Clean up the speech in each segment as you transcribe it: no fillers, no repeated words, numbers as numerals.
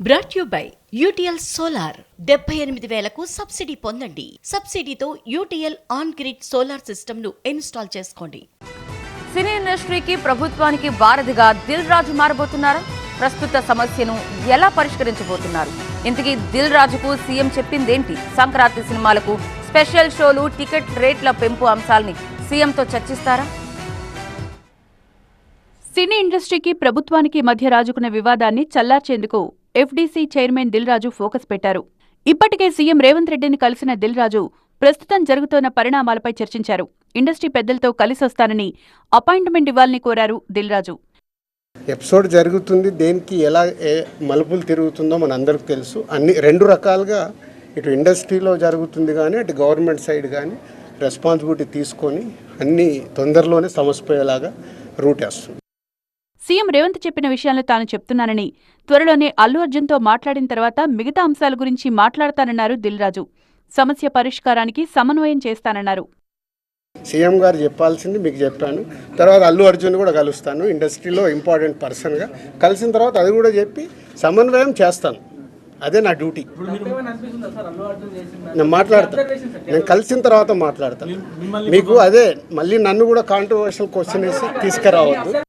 Brought you by UTL solar 78,000కు subsidy పొందండి. సబ్సిడీతో UTL on grid solar system ను ఇన్స్టాల్ చేసుకోండి. సినీ ఇండస్ట్రీకి ప్రభుత్వానికి వారధిగా దిల్ రాజు మారబోతున్నారా? ప్రస్తుత సమస్యను ఎలా పరిష్కరించబోతున్నారు? ఇంతకీ దిల్ రాజుకు సీఎం చెప్పిందేంటి? సంక్రాంతి సినిమాలకు స్పెషల్ షోలు, టికెట్ రేట్ల పెంపు అంశాలని సీఎంతో చర్చిస్తారా? సినీ ఇండస్ట్రీకి ప్రభుత్వానికి మధ్య రాజుకున్న వివాదాన్ని చల్లార్చేందుకు FDC chairman Dil Raju focus పెట్టారు. ఇప్పటికే సీఎం రేవంత్ రెడ్డిని కలిసిన దిల్ రాజు ప్రస్తుతం జరుగుతోన్న పరిణామాలపై చర్చించారు. ఇండస్ట్రీ పెద్దలతో కలిసొస్తానని అపాయింట్మెంట్ ఇవ్వాలని కోరారు దిల్ రాజు. ఎపిసోడ్ జరుగుతుంది, దేనికి ఎలా మలుపులు తిరుగుతుందో మనందరికీ తెలుసు. అన్ని రెండు రకాలుగా ఇటు ఇండస్ట్రీలో జరుగుతుంది కానీ అటు గవర్నమెంట్ సైడ్ కానీ రెస్పాన్సిబిలిటీ తీసుకొని అన్ని తొందరలోనే సమసిపోయేలాగా రూట్ వేస్తుంది. సీఎం రేవంత్ చెప్పిన విషయాలను తాను చెప్తున్నానని, త్వరలోనే అల్లు అర్జున్తో మాట్లాడిన తర్వాత మిగతా అంశాల గురించి మాట్లాడతానన్నారు దిల్ రాజు. సమస్య పరిష్కారానికి సమన్వయం చేస్తానన్నారు. సీఎం గారు చెప్పాల్సింది మీకు చెప్పాను, తర్వాత అల్లు అర్జున్ కూడా కలుస్తాను, ఇండస్ట్రీలో ఇంపార్టెంట్ పర్సన్గా కలిసిన తర్వాత అది కూడా చెప్పి సమన్వయం చేస్తాను. అదే నా డ్యూటీ. నేను మాట్లాడతాను, నేను కలిసిన తర్వాత మాట్లాడతాను. మీకు అదే మళ్ళీ నన్ను కూడా కాంట్రవర్షియల్ క్వశ్చన్ వేసి తీసుకురావద్దు.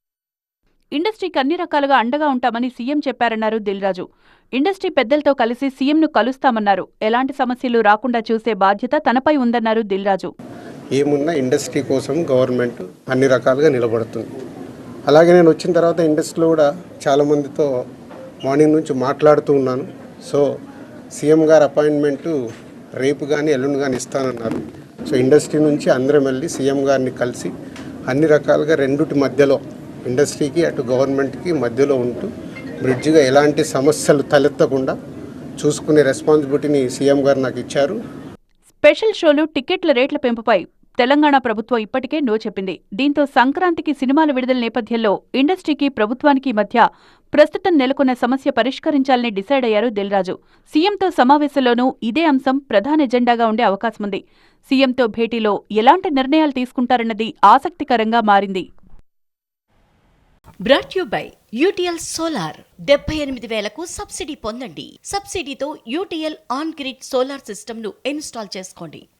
ఇండస్ట్రీకి అన్ని రకాలుగా అండగా ఉంటామని సీఎం చెప్పారన్నారు దిల్ రాజు. ఇండస్ట్రీ పెద్దలతో కలిసి సీఎంను కలుస్తామన్నారు. ఎలాంటి సమస్యలు రాకుండా చూసే బాధ్యత తనపై ఉందన్నారు దిల్ రాజు. ఏమున్నా ఇండస్ట్రీ కోసం గవర్నమెంట్ అన్ని రకాలుగా నిలబడుతుంది. అలాగే నేను వచ్చిన తర్వాత ఇండస్ట్రీలో కూడా చాలామందితో మార్నింగ్ నుంచి మాట్లాడుతూ ఉన్నాను. సో సీఎం గారు అపాయింట్మెంటు రేపు కానీ ఎల్లుండి కానీ ఇస్తానన్నారు. సో ఇండస్ట్రీ నుంచి అందరం వెళ్ళి సీఎం గారిని కలిసి అన్ని రకాలుగా రెండుటి మధ్యలో ఇండస్ట్రీకి అటు గవర్నమెంట్కి మధ్యలో ఉంటూ బ్రిడ్జిగా ఎలాంటి సమస్యలు తలెత్తకుండా చూసుకునే రెస్పాన్సిబిలిటీని సీఎం గారు నాకు ఇచ్చారు. స్పెషల్ షోలు, టికెట్ల రేట్ల పెంపుపై తెలంగాణ ప్రభుత్వం ఇప్పటికే నో చెప్పింది. దీంతో సంక్రాంతికి సినిమాల విడుదల నేపథ్యంలో ఇండస్ట్రీకి ప్రభుత్వానికి మధ్య ప్రస్తుతం నెలకొన్న సమస్య పరిష్కరించాలని డిసైడ్ అయ్యారు దిల్ రాజు. సీఎంతో సమావేశంలోనూ ఇదే అంశం ప్రధాన ఎజెండాగా ఉండే అవకాశముంది. సీఎంతో భేటీలో ఎలాంటి నిర్ణయాలు తీసుకుంటారన్నది ఆసక్తికరంగా మారింది. Brought you by UTL solar 78,000కు సబ్సిడీ పొందండి. సబ్సిడీతో UTL on grid solar system ను ఇన్స్టాల్ చేసుకోండి.